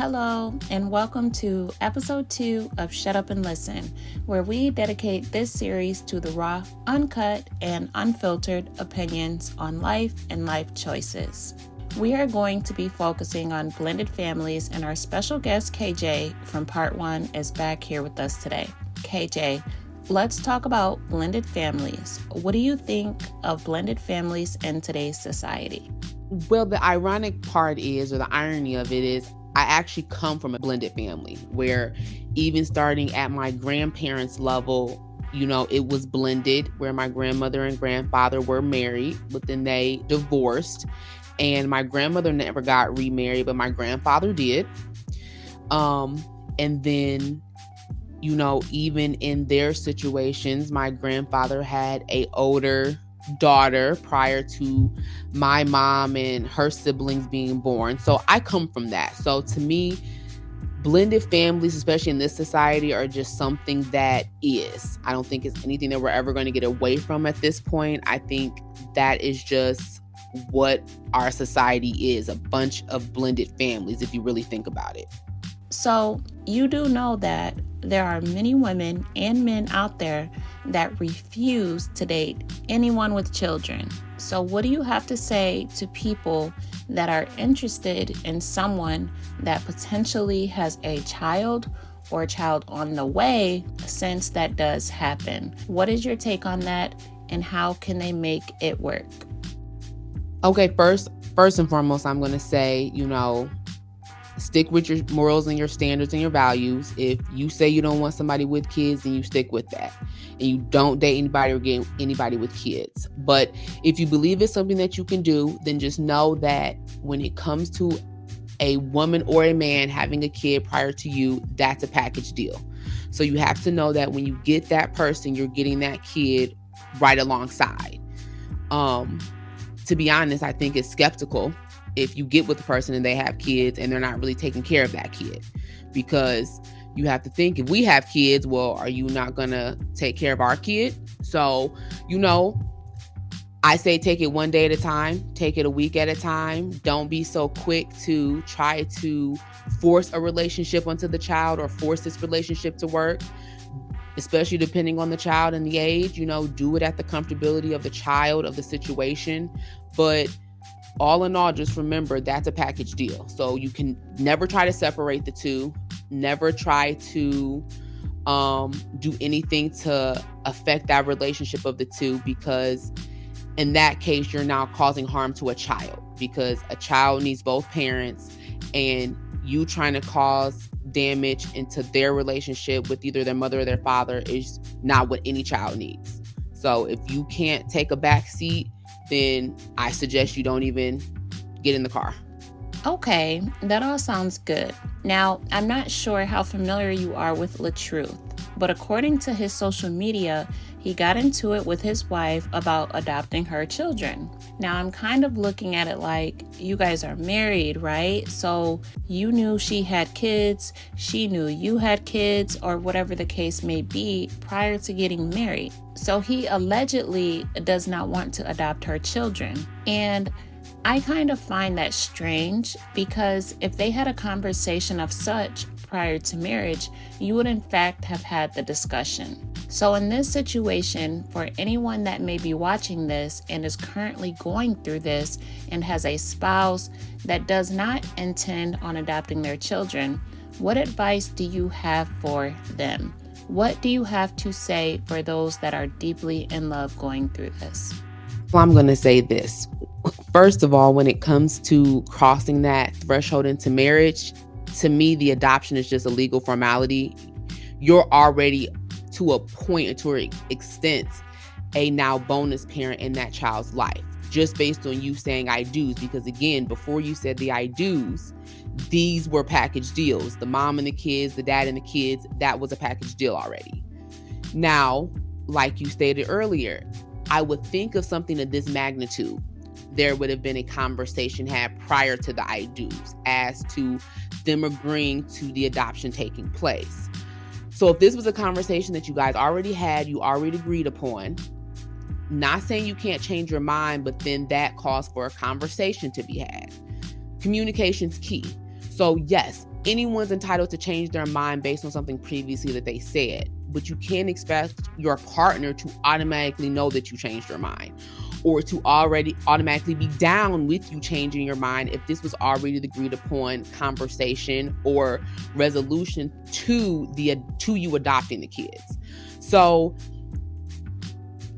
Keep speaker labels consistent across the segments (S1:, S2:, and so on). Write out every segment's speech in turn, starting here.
S1: Hello, and welcome to episode 2 of Shut Up and Listen, where we dedicate this series to the raw, uncut, and unfiltered opinions on life and life choices. We are going to be focusing on blended families, and our special guest KJ from part 1 is back here with us today. KJ, let's talk about blended families. What do you think of blended families in today's society?
S2: Well, the ironic part is, or the irony of it is, I actually come from a blended family where even starting at my grandparents' level, it was blended where my grandmother and grandfather were married, but then they divorced. And my grandmother never got remarried, but my grandfather did. And then, even in their situations, my grandfather had an older daughter prior to my mom and her siblings being born. So I come from that. So to me, blended families, especially in this society, are just something that is. I don't think it's anything that we're ever going to get away from at this point. I think that is just what our society is, a bunch of blended families, if you really think about it.
S1: So you do know that there are many women and men out there that refuse to date anyone with children. So what do you have to say to people that are interested in someone that potentially has a child or a child on the way, since that does happen? What is your take on that, and how can they make it work?
S2: Okay, first and foremost, I'm going to say, stick with your morals and your standards and your values. If you say you don't want somebody with kids, then you stick with that. And you don't date anybody or get anybody with kids. But if you believe it's something that you can do, then just know that when it comes to a woman or a man having a kid prior to you, that's a package deal. So you have to know that when you get that person, you're getting that kid right alongside. To be honest, I think it's skeptical if you get with the person and they have kids and they're not really taking care of that kid, because you have to think, if we have kids, well, are you not going to take care of our kid? So, I say take it one day at a time, take it a week at a time. Don't be so quick to try to force a relationship onto the child or force this relationship to work, especially depending on the child and the age. Do it at the comfortability of the child, of the situation. But all in all, just remember that's a package deal. So you can never try to separate the two. Never try to do anything to affect that relationship of the two, because in that case, you're now causing harm to a child, because a child needs both parents, and you trying to cause damage into their relationship with either their mother or their father is not what any child needs. So if you can't take a back seat, then I suggest you don't even get in the car.
S1: Okay, that all sounds good. Now, I'm not sure how familiar you are with LaTruth, but according to his social media, he got into it with his wife about adopting her children. Now, I'm kind of looking at it like, you guys are married, right? So you knew she had kids, she knew you had kids, or whatever the case may be, prior to getting married. So he allegedly does not want to adopt her children. And I kind of find that strange, because if they had a conversation of such prior to marriage, you would in fact have had the discussion. So in this situation, for anyone that may be watching this and is currently going through this and has a spouse that does not intend on adopting their children, what advice do you have for them? What do you have to say for those that are deeply in love going through this?
S2: Well, I'm going to say this. First of all, when it comes to crossing that threshold into marriage, to me, the adoption is just a legal formality. You're already, to a point or to an extent, a now bonus parent in that child's life, just based on you saying I do's. Because again, before you said the I do's, these were package deals. The mom and the kids, the dad and the kids, that was a package deal already. Now, like you stated earlier, I would think of something of this magnitude, there would have been a conversation had prior to the I do's as to them agreeing to the adoption taking place. So if this was a conversation that you guys already had, you already agreed upon, not saying you can't change your mind, but then that calls for a conversation to be had. Communication's key. So yes, anyone's entitled to change their mind based on something previously that they said, but you can't expect your partner to automatically know that you changed your mind, or to already automatically be down with you changing your mind if this was already the agreed upon conversation or resolution to you adopting the kids. So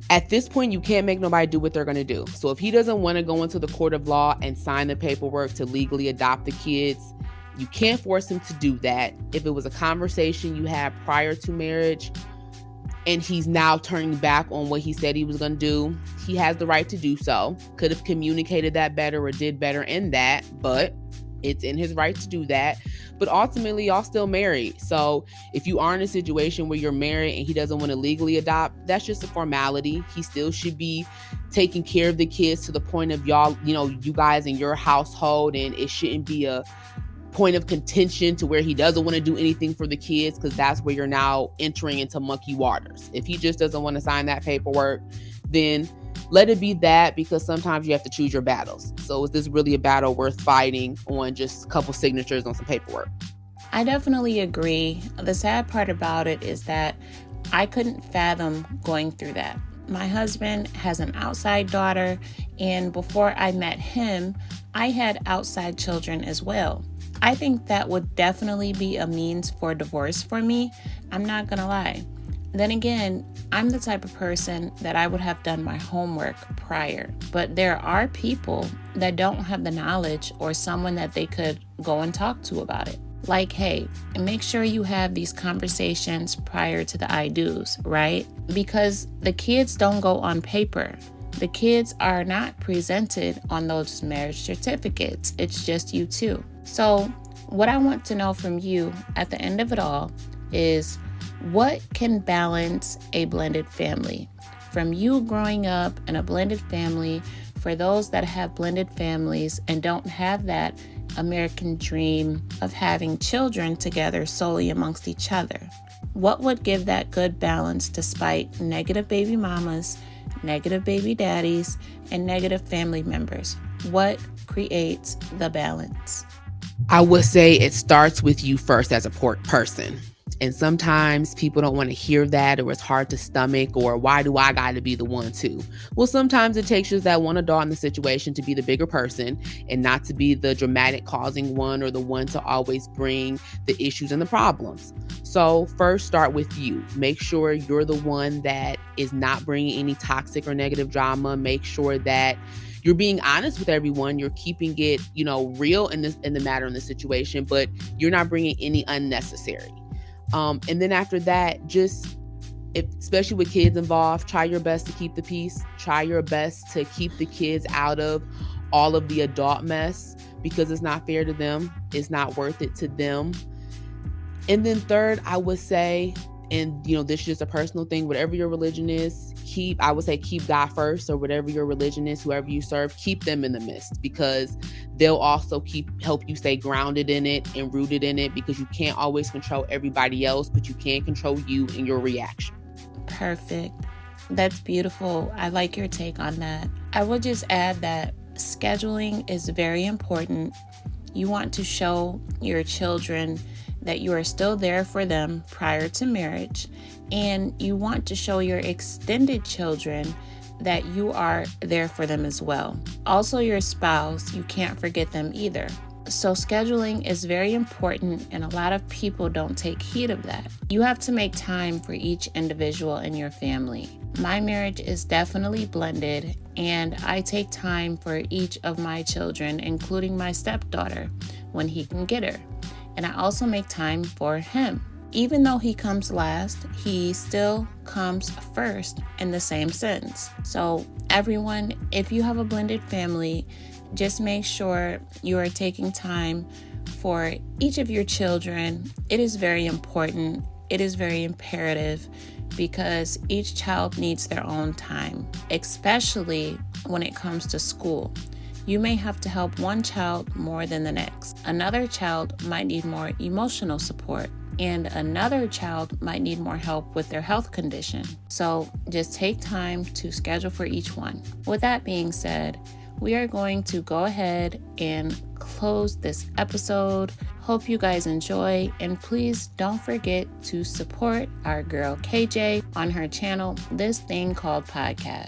S2: at this point, you can't make nobody do what they're going to do. So if he doesn't want to go into the court of law and sign the paperwork to legally adopt the kids, you can't force him to do that. If it was a conversation you had prior to marriage and he's now turning back on what he said he was going to do, he has the right to do so. Could have communicated that better or did better in that, but it's in his right to do that. But ultimately, y'all still married. So if you are in a situation where you're married and he doesn't want to legally adopt, that's just a formality. He still should be taking care of the kids to the point of y'all, you guys in your household, and it shouldn't be a point of contention to where he doesn't want to do anything for the kids, because that's where you're now entering into murky waters. If he just doesn't want to sign that paperwork, then let it be that, because sometimes you have to choose your battles. So is this really a battle worth fighting on just a couple signatures on some paperwork?
S1: I definitely agree. The sad part about it is that I couldn't fathom going through that. My husband has an outside daughter, and before I met him, I had outside children as well. I think that would definitely be a means for divorce for me. I'm not gonna lie. Then again, I'm the type of person that I would have done my homework prior. But there are people that don't have the knowledge or someone that they could go and talk to about it. Like, hey, make sure you have these conversations prior to the I do's, right? Because the kids don't go on paper. The kids are not presented on those marriage certificates. It's just you two. So what I want to know from you at the end of it all is, what can balance a blended family? From you growing up in a blended family, for those that have blended families and don't have that American dream of having children together solely amongst each other, what would give that good balance despite negative baby mamas, negative baby daddies, and negative family members? What creates the balance?
S2: I would say it starts with you first as a person. And sometimes people don't want to hear that, or it's hard to stomach, or why do I got to be the one to? Well, sometimes it takes just that one adult in the situation to be the bigger person and not to be the dramatic causing one, or the one to always bring the issues and the problems. So first, start with you. Make sure you're the one that is not bringing any toxic or negative drama. Make sure that you're being honest with everyone. You're keeping it, real in the matter, in the situation, but you're not bringing any unnecessary. And then after that, just, especially with kids involved, try your best to keep the peace. Try your best to keep the kids out of all of the adult mess, because it's not fair to them. It's not worth it to them. And then third, I would say, and this is just a personal thing, whatever your religion is, keep God first, or whatever your religion is, whoever you serve, keep them in the midst, because they'll also help you stay grounded in it and rooted in it, because you can't always control everybody else, but you can control you and your reaction.
S1: Perfect. That's beautiful. I like your take on that. I would just add that scheduling is very important. You want to show your children that you are still there for them prior to marriage, and you want to show your extended children that you are there for them as well. Also, your spouse, you can't forget them either. So scheduling is very important, and a lot of people don't take heed of that. You have to make time for each individual in your family. My marriage is definitely blended, and I take time for each of my children, including my stepdaughter, when he can get her. And I also make time for him. Even though he comes last, he still comes first in the same sense. So everyone, if you have a blended family, just make sure you are taking time for each of your children. It is very important. It is very imperative, because each child needs their own time, especially when it comes to school. You may have to help one child more than the next. Another child might need more emotional support, and another child might need more help with their health condition. So just take time to schedule for each one. With that being said, we are going to go ahead and close this episode. Hope you guys enjoy, and please don't forget to support our girl KJ on her channel, This Thing Called Podcast.